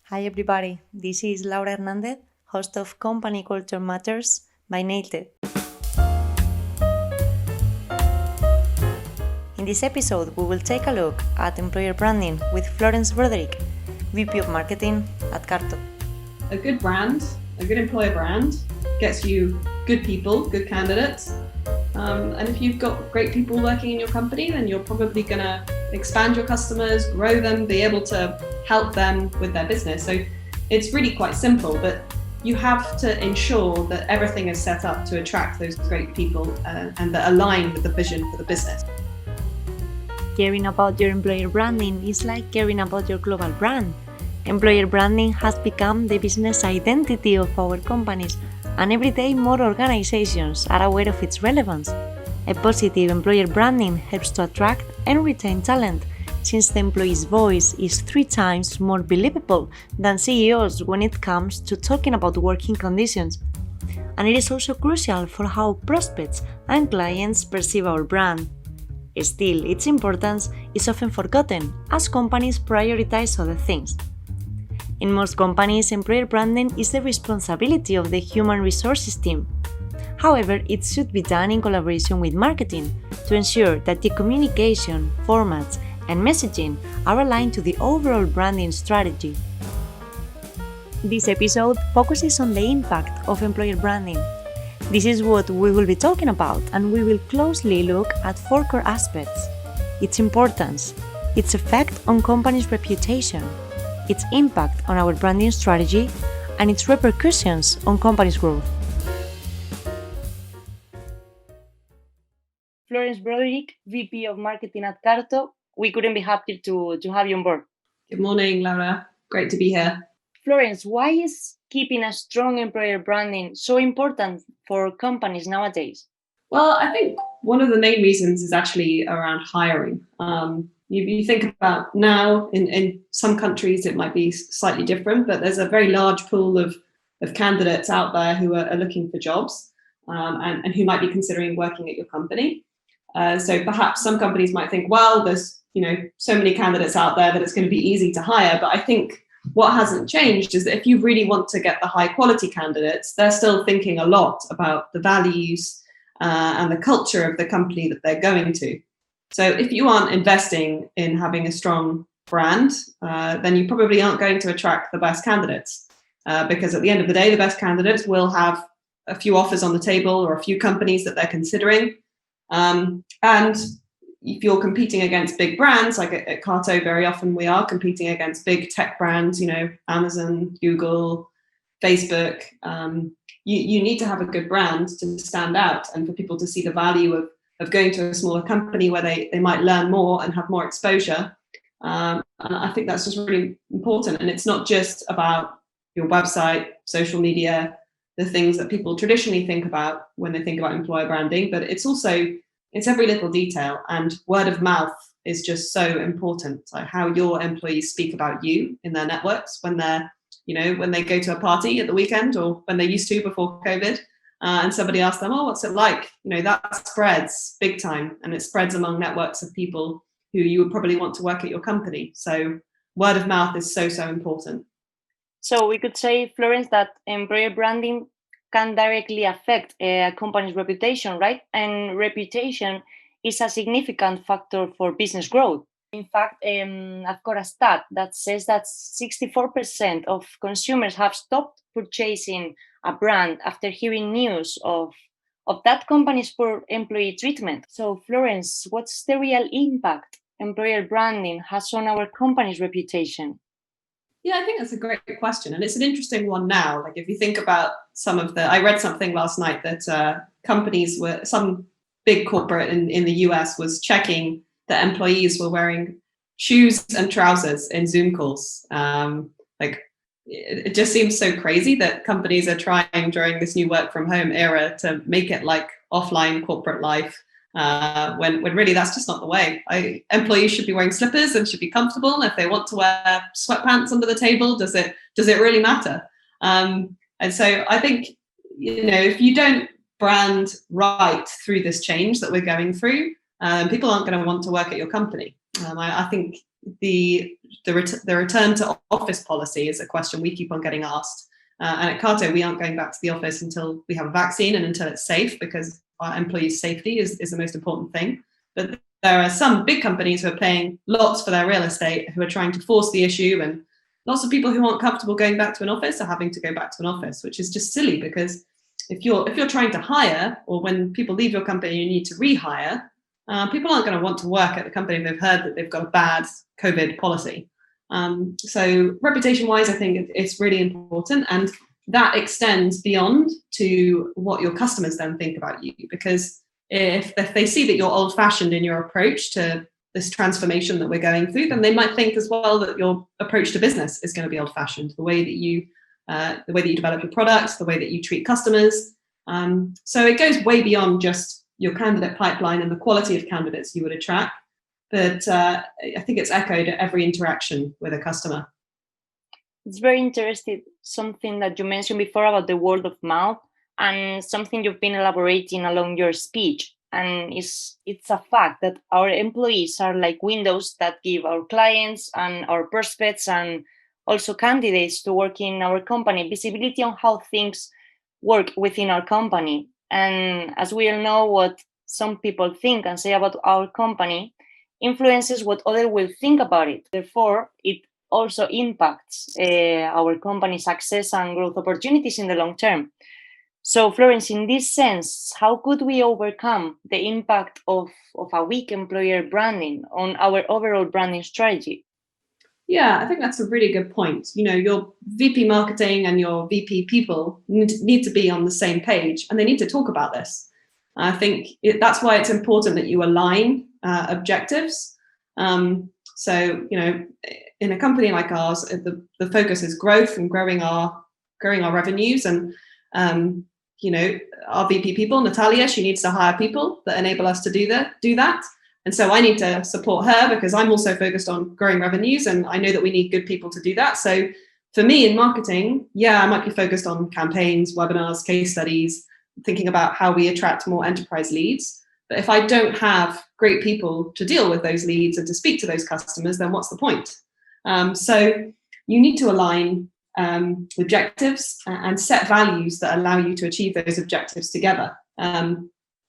Hi everybody, this is Laura Hernandez, host of Company Culture Matters by Nailted. In this episode, we will take a look at employer branding with Florence Broderick, VP of Marketing at CARTO. A good brand, a good employer brand, gets you good people, good candidates. And if you've got great people working in your company, then you're probably going to expand your customers, grow them, be able to help them with their business. So it's really quite simple, but you have to ensure that everything is set up to attract those great people and that align with the vision for the business. Caring about your employer branding is like caring about your global brand. Employer branding has become the business identity of our companies, and every day more organizations are aware of its relevance. A positive employer branding helps to attract and retain talent, since the employee's voice is 3 times more believable than CEOs when it comes to talking about working conditions. And it is also crucial for how prospects and clients perceive our brand. Still, its importance is often forgotten as companies prioritize other things. In most companies, employer branding is the responsibility of the human resources team. However, it should be done in collaboration with marketing to ensure that the communication, formats, and messaging are aligned to the overall branding strategy. This episode focuses on the impact of employer branding. This is what we will be talking about, and we will closely look at 4 core aspects: its importance, its effect on companies' reputation, its impact on our branding strategy, and its repercussions on companies' growth. Florence Broderick, VP of Marketing at CARTO, we couldn't be happier to have you on board. Good morning, Laura. Great to be here. Florence, why is keeping a strong employer branding so important for companies nowadays? Well, I think one of the main reasons is actually around hiring. You think about now, in some countries it might be slightly different, but there's a very large pool of candidates out there who are looking for jobs and who might be considering working at your company. So perhaps some companies might think, well, there's so many candidates out there that it's going to be easy to hire. But I think what hasn't changed is that if you really want to get the high quality candidates, they're still thinking a lot about the values and the culture of the company that they're going to. So if you aren't investing in having a strong brand, then you probably aren't going to attract the best candidates because at the end of the day, the best candidates will have a few offers on the table or a few companies that they're considering. And if you're competing against big brands, like at CARTO, very often we are competing against big tech brands, Amazon, Google, Facebook. You need to have a good brand to stand out and for people to see the value of going to a smaller company where they might learn more and have more exposure. And I think that's just really important. And it's not just about your website, social media, the things that people traditionally think about when they think about employer branding, but it's every little detail, and word of mouth is just so important. So how your employees speak about you in their networks when they're, when they go to a party at the weekend or when they used to before COVID, and somebody asks them, oh, what's it like? That spreads big time, and it spreads among networks of people who you would probably want to work at your company. So word of mouth is so, so important. So we could say, Florence, that employer branding can directly affect a company's reputation, right? And reputation is a significant factor for business growth. In fact, I've got a stat that says that 64% of consumers have stopped purchasing a brand after hearing news of that company's poor employee treatment. So, Florence, what's the real impact employer branding has on our company's reputation? Yeah, I think that's a great question. And it's an interesting one now. Like if you think about I read something last night that some big corporate in the US was checking that employees were wearing shoes and trousers in Zoom calls. It just seems so crazy that companies are trying during this new work from home era to make it like offline corporate life. When really that's just not the way. Employees should be wearing slippers and should be comfortable. If they want to wear sweatpants under the table, does it really matter? And so I think, if you don't brand right through this change that we're going through, people aren't going to want to work at your company. I think the return to office policy is a question we keep on getting asked. And at CARTO, we aren't going back to the office until we have a vaccine and until it's safe, because our employees' safety is the most important thing. But there are some big companies who are paying lots for their real estate, who are trying to force the issue, and lots of people who aren't comfortable going back to an office are having to go back to an office, which is just silly, because if you're trying to hire, or when people leave your company you need to rehire, people aren't going to want to work at the company if they've heard that they've got a bad COVID policy. So reputation-wise, I think it's really important, and that extends beyond to what your customers then think about you, because if they see that you're old-fashioned in your approach to this transformation that we're going through, then they might think as well that your approach to business is going to be old-fashioned, the way that you develop your products, the way that you treat customers. So it goes way beyond just your candidate pipeline and the quality of candidates you would attract. But I think it's echoed at every interaction with a customer. It's very interesting, something that you mentioned before about the word of mouth, and something you've been elaborating along your speech. And it's a fact that our employees are like windows that give our clients and our prospects and also candidates to work in our company visibility on how things work within our company. And as we all know, what some people think and say about our company influences what others will think about it. Therefore, it also impacts our company's success and growth opportunities in the long term. So, Florence, in this sense, how could we overcome the impact of a weak employer branding on our overall branding strategy? Yeah, I think that's a really good point. Your VP marketing and your VP people need to be on the same page, and they need to talk about this. I think that's why it's important that you align objectives. So, in a company like ours, the focus is growth and growing our revenues. And, our VP people, Natalia, she needs to hire people that enable us to do that. And so I need to support her, because I'm also focused on growing revenues, and I know that we need good people to do that. So for me in marketing, I might be focused on campaigns, webinars, case studies, thinking about how we attract more enterprise leads. But if I don't have great people to deal with those leads and to speak to those customers, then what's the point? So you need to align objectives and set values that allow you to achieve those objectives together.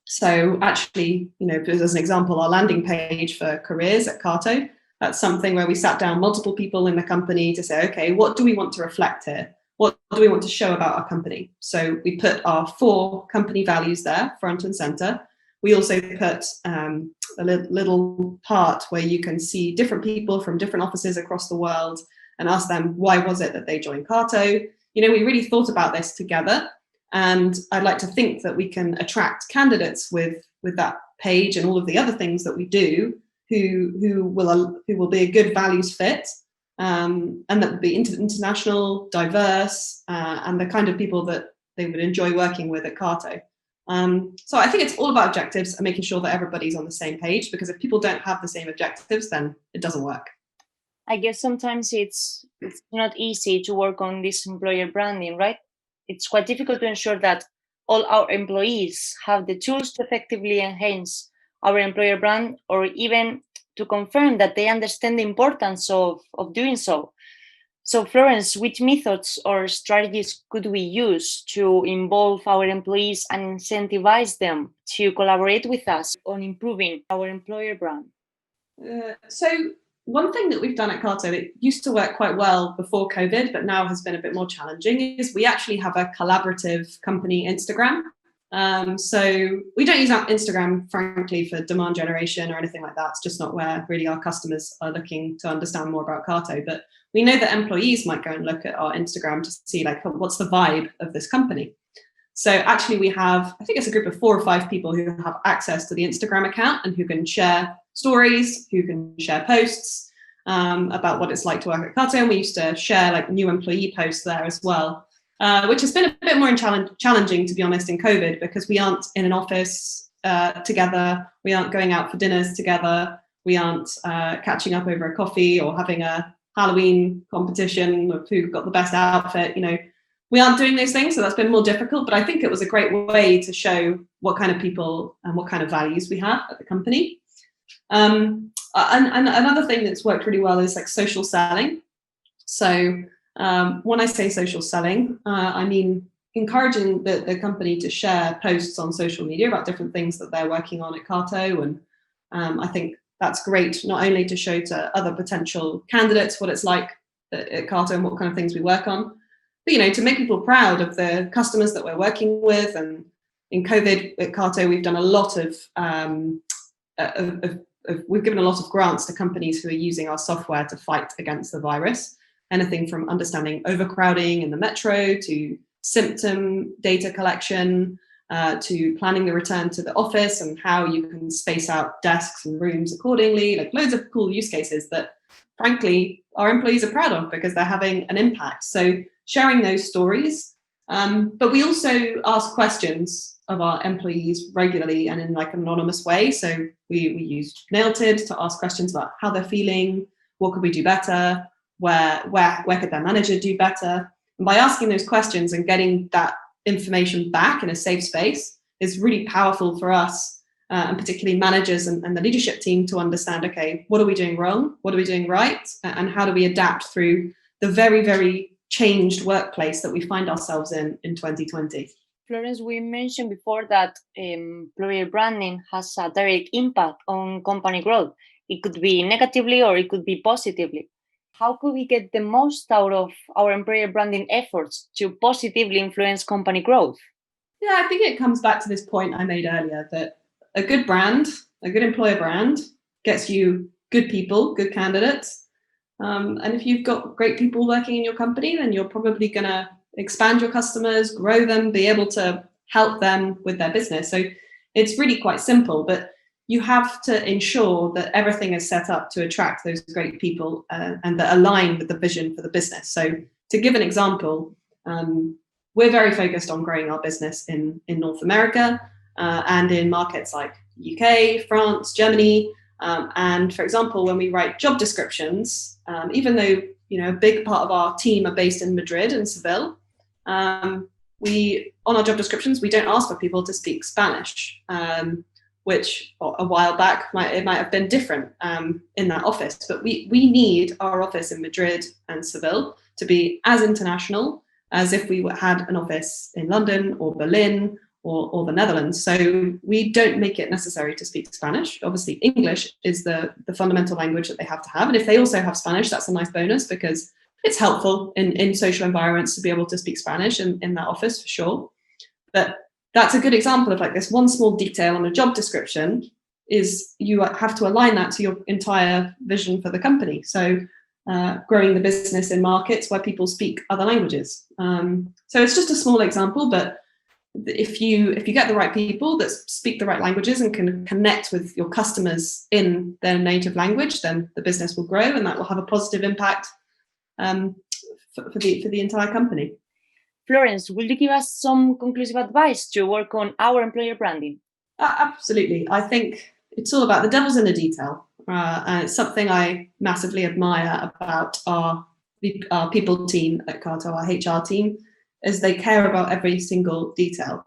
So actually, as an example, our landing page for careers at CARTO, that's something where we sat down multiple people in the company to say, okay, what do we want to reflect here? What do we want to show about our company? So we put our 4 company values there, front and center. We also put a little part where you can see different people from different offices across the world and ask them, why was it that they joined CARTO? We really thought about this together. And I'd like to think that we can attract candidates with that page and all of the other things that we do, who will be a good values fit, and that would be international, diverse, and the kind of people that they would enjoy working with at CARTO. So I think it's all about objectives and making sure that everybody's on the same page, because if people don't have the same objectives, then it doesn't work. I guess sometimes it's not easy to work on this employer branding, right? It's quite difficult to ensure that all our employees have the tools to effectively enhance our employer brand, or even to confirm that they understand the importance of doing so. So, Florence, which methods or strategies could we use to involve our employees and incentivize them to collaborate with us on improving our employer brand? So one thing that we've done at CARTO that used to work quite well before COVID, but now has been a bit more challenging, is we actually have a collaborative company Instagram. So we don't use Instagram, frankly, for demand generation or anything like that. It's just not where really our customers are looking to understand more about CARTO. But we know that employees might go and look at our Instagram to see what's the vibe of this company. So actually we have, I think it's a group of 4 or 5 people who have access to the Instagram account and who can share stories, who can share posts about what it's like to work at CARTO. And we used to share new employee posts there as well, which has been a bit more challenging, to be honest, in COVID, because we aren't in an office together. We aren't going out for dinners together. We aren't catching up over a coffee or having a Halloween competition of who got the best outfit. We aren't doing those things, so that's been more difficult. But I think it was a great way to show what kind of people and what kind of values we have at the company. And another thing that's worked really well is like social selling. So when I say social selling, I mean encouraging the company to share posts on social media about different things that they're working on at CARTO. And I think that's great, not only to show to other potential candidates what it's like at CARTO and what kind of things we work on, but to make people proud of the customers that we're working with. And in COVID at CARTO, we've done a lot we've given a lot of grants to companies who are using our software to fight against the virus. Anything from understanding overcrowding in the metro to symptom data collection, to planning the return to the office and how you can space out desks and rooms accordingly, like loads of cool use cases that frankly our employees are proud of because they're having an impact. So sharing those stories, but we also ask questions of our employees regularly and in like an anonymous way. So we use Nailted to ask questions about how they're feeling, what could we do better, where could their manager do better. And by asking those questions and getting that information back in a safe space is really powerful for us, and particularly managers and the leadership team to understand, okay, what are we doing wrong? What are we doing right? And how do we adapt through the very, very changed workplace that we find ourselves in 2020? Florence, we mentioned before that employer branding has a direct impact on company growth. It could be negatively or it could be positively. How could we get the most out of our employer branding efforts to positively influence company growth? Yeah, I think it comes back to this point I made earlier that a good brand, a good employer brand gets you good people, good candidates. And if you've got great people working in your company, then you're probably going to expand your customers, grow them, be able to help them with their business. So it's really quite simple, but you have to ensure that everything is set up to attract those great people and that align with the vision for the business. So to give an example, we're very focused on growing our business in North America and in markets like UK, France, Germany. And for example, when we write job descriptions, even though a big part of our team are based in Madrid and Seville, we on our job descriptions we don't ask for people to speak Spanish, which a while back it might have been different in that office. But we need our office in Madrid and Seville to be as international as if we had an office in London or Berlin or the Netherlands. So we don't make it necessary to speak Spanish. Obviously, English is the fundamental language that they have to have. And if they also have Spanish, that's a nice bonus because it's helpful in social environments to be able to speak Spanish in that office for sure. But that's a good example of like this one small detail on a job description is you have to align that to your entire vision for the company. So growing the business in markets where people speak other languages. So it's just a small example, but if you get the right people that speak the right languages and can connect with your customers in their native language, then the business will grow and that will have a positive impact for the entire company. Florence, will you give us some conclusive advice to work on our employer branding? Absolutely. I think it's all about the devil's in the detail. And it's something I massively admire about our people team at CARTO, our HR team, is they care about every single detail.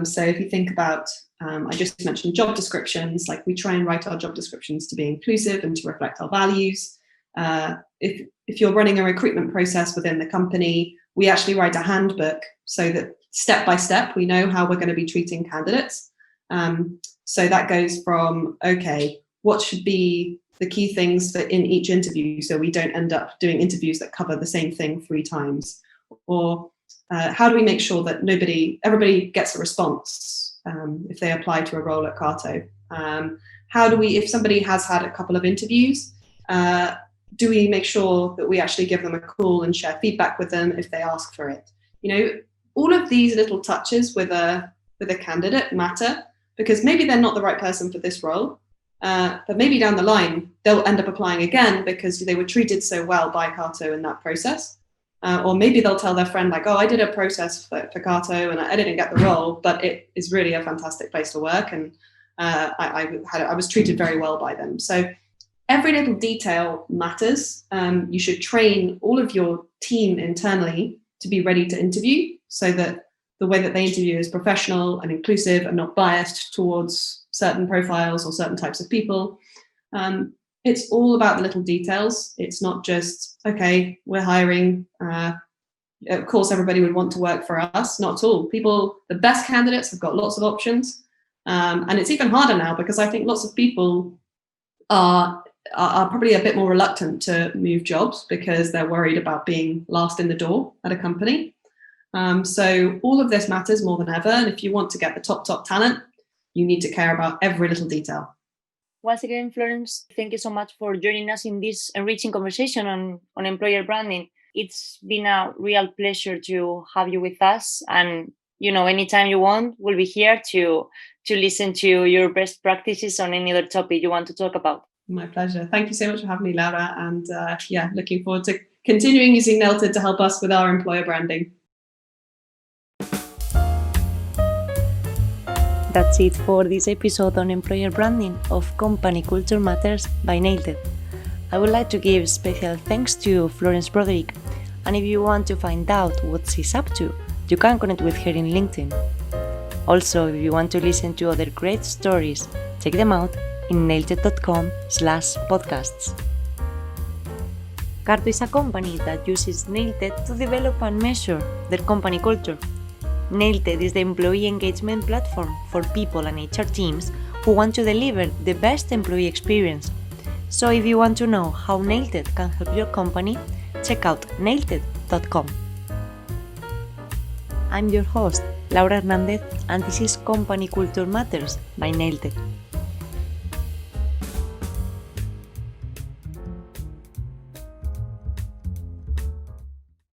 So if you think about, I just mentioned job descriptions, like we try and write our job descriptions to be inclusive and to reflect our values. If you're running a recruitment process within the company, we actually write a handbook so that step by step, we know how we're going to be treating candidates. So that goes from, okay, what should be the key things in each interview so we don't end up doing interviews that cover the same thing 3 times? Or how do we make sure that everybody gets a response if they apply to a role at CARTO? How do we, if somebody has had a couple of interviews, do we make sure that we actually give them a call and share feedback with them if they ask for it? All of these little touches with a candidate matter because maybe they're not the right person for this role, but maybe down the line they'll end up applying again because they were treated so well by CARTO in that process. Or maybe they'll tell their friend like, oh, I did a process for CARTO and I didn't get the role, but it is really a fantastic place to work and I was treated very well by them. So every little detail matters. You should train all of your team internally to be ready to interview so that the way that they interview is professional and inclusive and not biased towards certain profiles or certain types of people. it's all about the little details. It's not just, okay, we're hiring. Of course, everybody would want to work for us. Not at all. The best candidates have got lots of options. And it's even harder now because I think lots of people are probably a bit more reluctant to move jobs because they're worried about being last in the door at a company. So all of this matters more than ever. And if you want to get the top talent, you need to care about every little detail. Once again, Florence, thank you so much for joining us in this enriching conversation on employer branding. It's been a real pleasure to have you with us. And, anytime you want, we'll be here to listen to your best practices on any other topic you want to talk about. My pleasure. Thank you so much for having me, Laura. And looking forward to continuing using Nailted to help us with our employer branding. That's it for this episode on employer branding of Company Culture Matters by Nailted. I would like to give special thanks to Florence Broderick, and if you want to find out what she's up to, you can connect with her in LinkedIn. Also, if you want to listen to other great stories, check them out in nailted.com/podcasts. CARTO is a company that uses Nailted to develop and measure their company culture. Nailted is the employee engagement platform for people and HR teams who want to deliver the best employee experience. So if you want to know how Nailted can help your company, check out nailted.com. I'm your host, Laura Hernandez, and this is Company Culture Matters by Nailted.